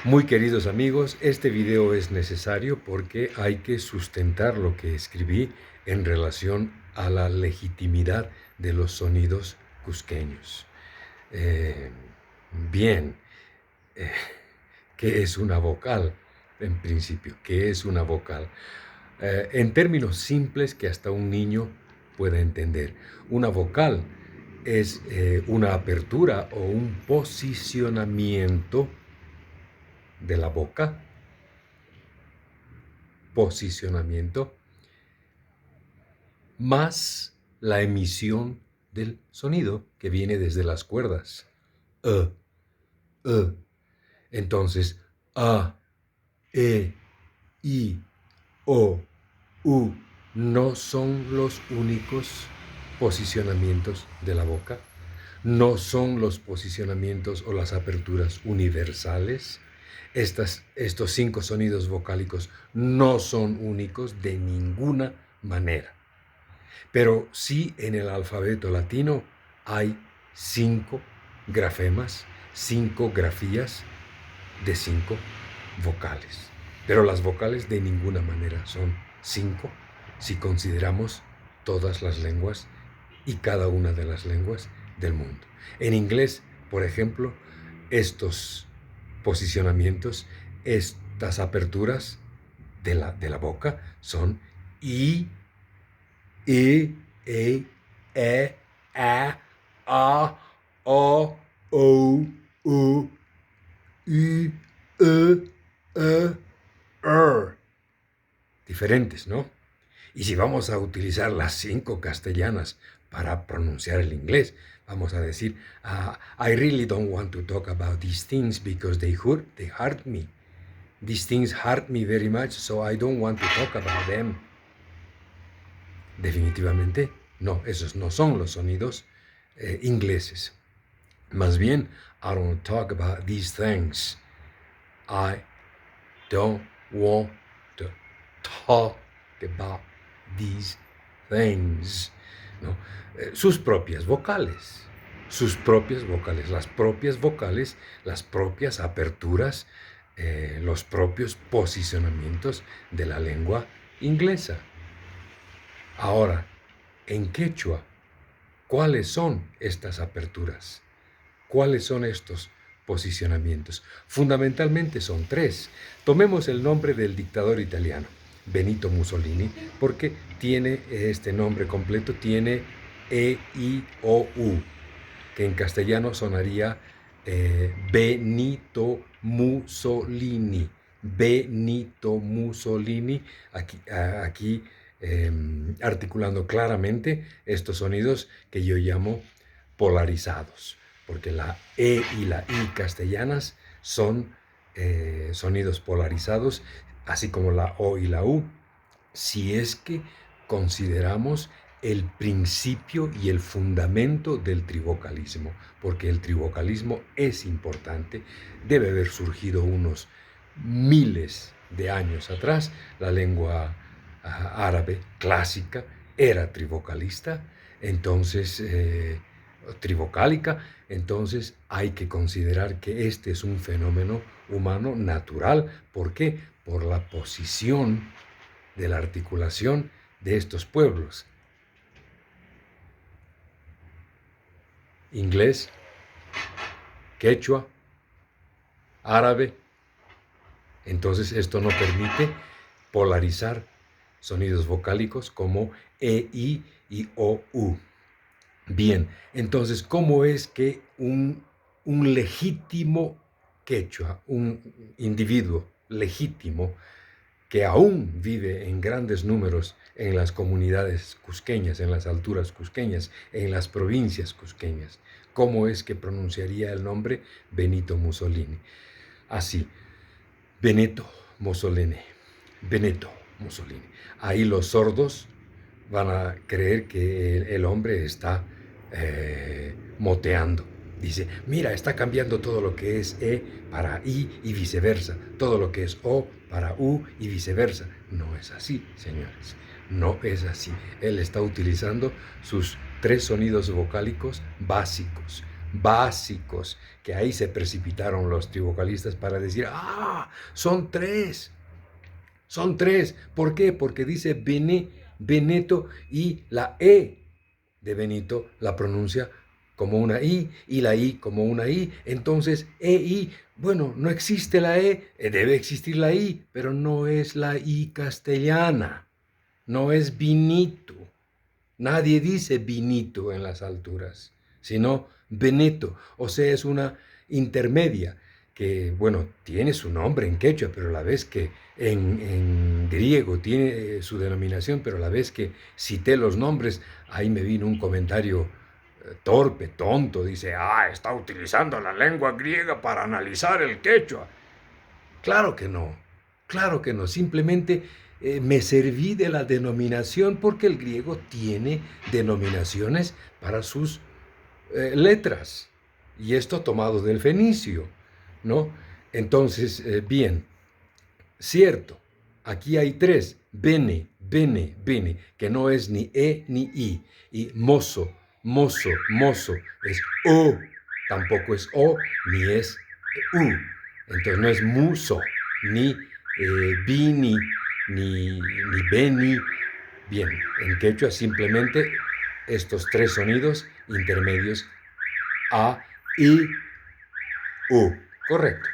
Muy queridos amigos, este video es necesario porque hay que sustentar lo que escribí en relación a la legitimidad de los sonidos cusqueños. Eh, bien, eh, ¿qué es una vocal? En principio, ¿qué es una vocal? En términos simples que hasta un niño pueda entender. Una vocal es una apertura o un posicionamiento de la boca, posicionamiento, más la emisión del sonido que viene desde las cuerdas. E, e. Entonces, A, E, I, O, U no son los únicos posicionamientos de la boca, no son los posicionamientos o las aperturas universales. Estos 5 sonidos vocálicos no son únicos de ninguna manera. Pero sí, en el alfabeto latino hay 5 grafemas, 5 grafías de 5 vocales. Pero las vocales de ninguna manera son 5 si consideramos todas las lenguas y cada una de las lenguas del mundo. En inglés, por ejemplo, estos posicionamientos, estas aperturas de la boca son I, E, A, O, U, I, diferentes, ¿no? Y si vamos a utilizar las 5 castellanas para pronunciar el inglés, vamos a decir, I really don't want to talk about these things because they hurt me. These things hurt me very much, so I don't want to talk about them. Definitivamente, no, esos no son los sonidos ingleses. Más bien, I don't talk about these things. I don't want to talk about these things. ¿No? Sus propias vocales, las propias vocales, las propias aperturas, los propios posicionamientos de la lengua inglesa. Ahora, en quechua, ¿cuáles son estas aperturas? ¿Cuáles son estos posicionamientos? Fundamentalmente son 3. Tomemos el nombre del dictador italiano, Benito Mussolini, porque tiene este nombre completo, tiene E-I-O-U, que en castellano sonaría Benito Mussolini. Benito Mussolini, aquí articulando claramente estos sonidos que yo llamo polarizados, porque la E y la I castellanas son sonidos polarizados, así como la O y la U, si es que consideramos el principio y el fundamento del trivocalismo, porque el trivocalismo es importante, debe haber surgido unos miles de años atrás. La lengua árabe clásica era trivocalista, entonces trivocálica, entonces hay que considerar que este es un fenómeno humano natural. ¿Por qué? Por la posición de la articulación de estos pueblos. Inglés, quechua, árabe. Entonces esto no permite polarizar sonidos vocálicos como E, I y O, U. Bien, entonces, ¿cómo es que un legítimo quechua, un individuo legítimo que aún vive en grandes números en las comunidades cusqueñas, en las alturas cusqueñas, en las provincias cusqueñas, cómo es que pronunciaría el nombre Benito Mussolini? Así, Benito Mussolini, Benito Mussolini. Ahí los sordos van a creer que el hombre está moteando. Dice, mira, está cambiando todo lo que es E para I y viceversa, todo lo que es O para U y viceversa. No es así, señores, no es así. Él está utilizando sus 3 sonidos vocálicos básicos, básicos, que ahí se precipitaron los trivocalistas para decir, son tres. Son tres. ¿Por qué? Porque dice Beneto y la E de Benito la pronuncia como una I y la I como una I. Entonces, EI, bueno, no existe la debe existir la I, pero no es la I castellana. No es Vinito. Nadie dice Vinito en las alturas, sino Beneto. O sea, es una intermedia que, bueno, tiene su nombre en quechua, pero a la vez que en griego tiene su denominación, pero a la vez que cité los nombres, ahí me vino un comentario torpe, tonto, dice, está utilizando la lengua griega para analizar el quechua. Claro que no, simplemente me serví de la denominación porque el griego tiene denominaciones para sus letras, y esto tomado del fenicio, ¿no? Entonces, bien, cierto, aquí hay tres, bene, que no es ni E ni I, y mozo, es O, tampoco es O, ni es U, entonces no es muso, ni bini, ni beni. Bien, en quechua simplemente estos tres sonidos intermedios, A, I, U, correcto.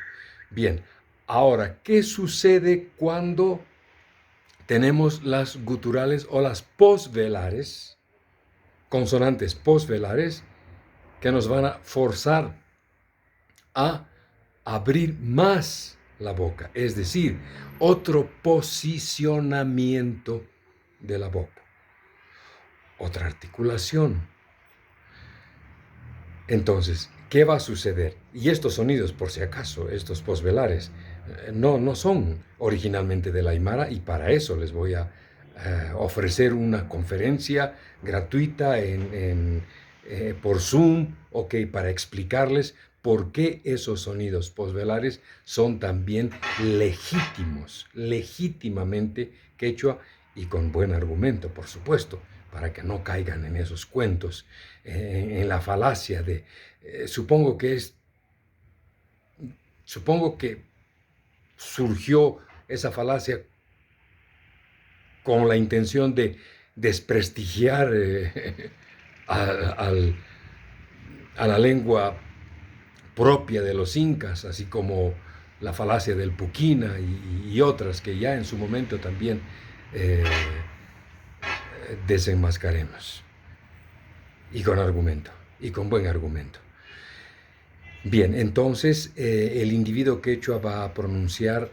Bien, ahora, ¿qué sucede cuando tenemos las guturales o las posvelares, consonantes posvelares, que nos van a forzar a abrir más la boca? Es decir, otro posicionamiento de la boca, otra articulación. Entonces, ¿qué va a suceder? Y estos sonidos, por si acaso, estos posvelares, no son originalmente del Aymara, y para eso les voy a ofrecer una conferencia gratuita por Zoom, para explicarles por qué esos sonidos posvelares son también legítimos, legítimamente quechua, y con buen argumento, por supuesto, para que no caigan en esos cuentos, en la falacia de, supongo que surgió esa falacia con la intención de desprestigiar a la lengua propia de los incas, así como la falacia del Puquina y otras que ya en su momento también desenmascaremos. Y con argumento, y con buen argumento. Bien, entonces el individuo quechua va a pronunciar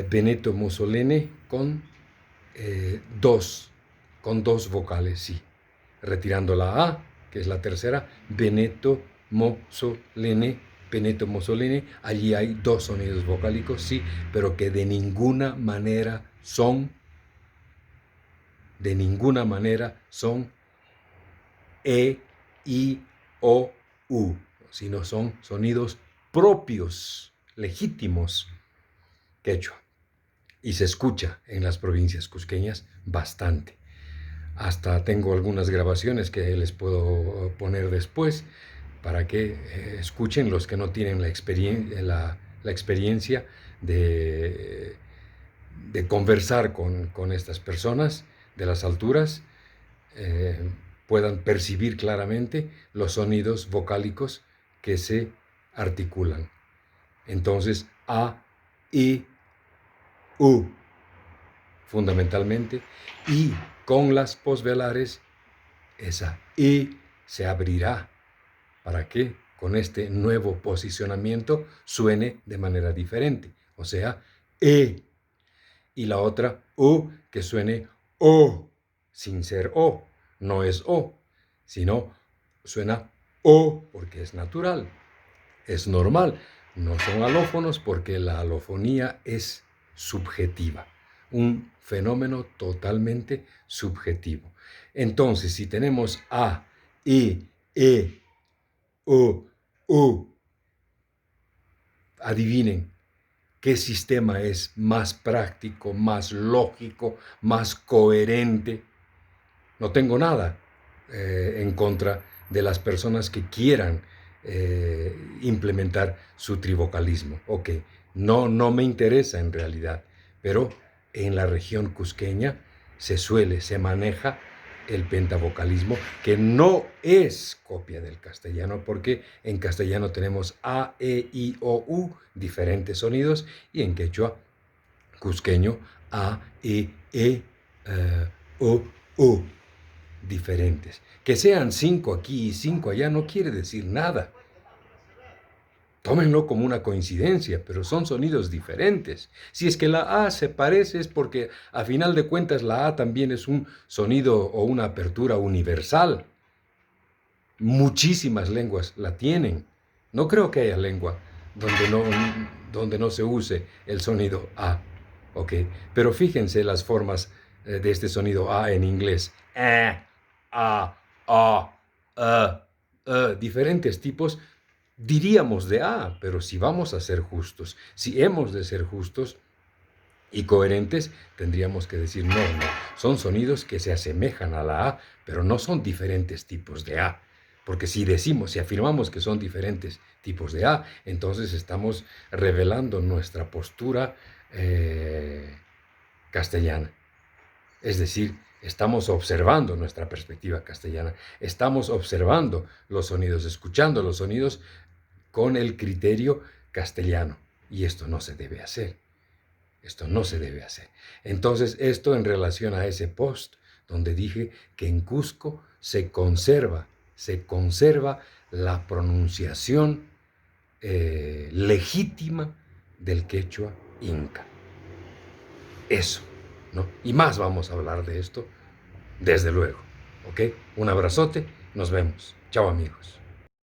Beneto Mussolini con dos vocales, sí. Retirando la A, que es la tercera, Beneto Mussolini, allí hay dos sonidos vocálicos, sí, pero que de ninguna manera son E, I, O, U, sino son sonidos propios, legítimos quechua. Y se escucha en las provincias cusqueñas bastante. Hasta tengo algunas grabaciones que les puedo poner después para que escuchen los que no tienen la experiencia de conversar con estas personas de las alturas, puedan percibir claramente los sonidos vocálicos que se articulan. Entonces, A, I, U, fundamentalmente, y con las posvelares, esa I se abrirá para que con este nuevo posicionamiento suene de manera diferente, o sea, E, y la otra U que suene O, sin ser O, no es O, sino suena O porque es natural, es normal. No son alófonos porque la alofonía es subjetiva, un fenómeno totalmente subjetivo. Entonces, si tenemos A, I, E, U, U, adivinen qué sistema es más práctico, más lógico, más coherente. No tengo nada en contra de las personas que quieran implementar su trivocalismo. Ok, no me interesa en realidad, pero en la región cusqueña se maneja el pentavocalismo, que no es copia del castellano, porque en castellano tenemos A, E, I, O, U, diferentes sonidos, y en quechua cusqueño A, O, U, diferentes. Que sean 5 aquí y 5 allá no quiere decir nada. Tómenlo como una coincidencia, pero son sonidos diferentes. Si es que la A se parece es porque a final de cuentas la A también es un sonido o una apertura universal. Muchísimas lenguas la tienen. No creo que haya lengua donde no se use el sonido A. ¿Ok? Pero fíjense las formas de este sonido A en inglés. Diferentes tipos, diríamos de A, pero si vamos a ser justos, si hemos de ser justos y coherentes, tendríamos que decir no. Son sonidos que se asemejan a la A, pero no son diferentes tipos de A. Porque si afirmamos que son diferentes tipos de A, entonces estamos revelando nuestra postura castellana. Es decir, estamos observando nuestra perspectiva castellana, estamos observando los sonidos, escuchando los sonidos con el criterio castellano. Y esto no se debe hacer. Esto no se debe hacer. Entonces, esto en relación a ese post donde dije que en Cusco se conserva la pronunciación legítima del quechua inca. Eso, ¿no? Y más vamos a hablar de esto, desde luego. ¿Ok? Un abrazote, nos vemos. Chao, amigos.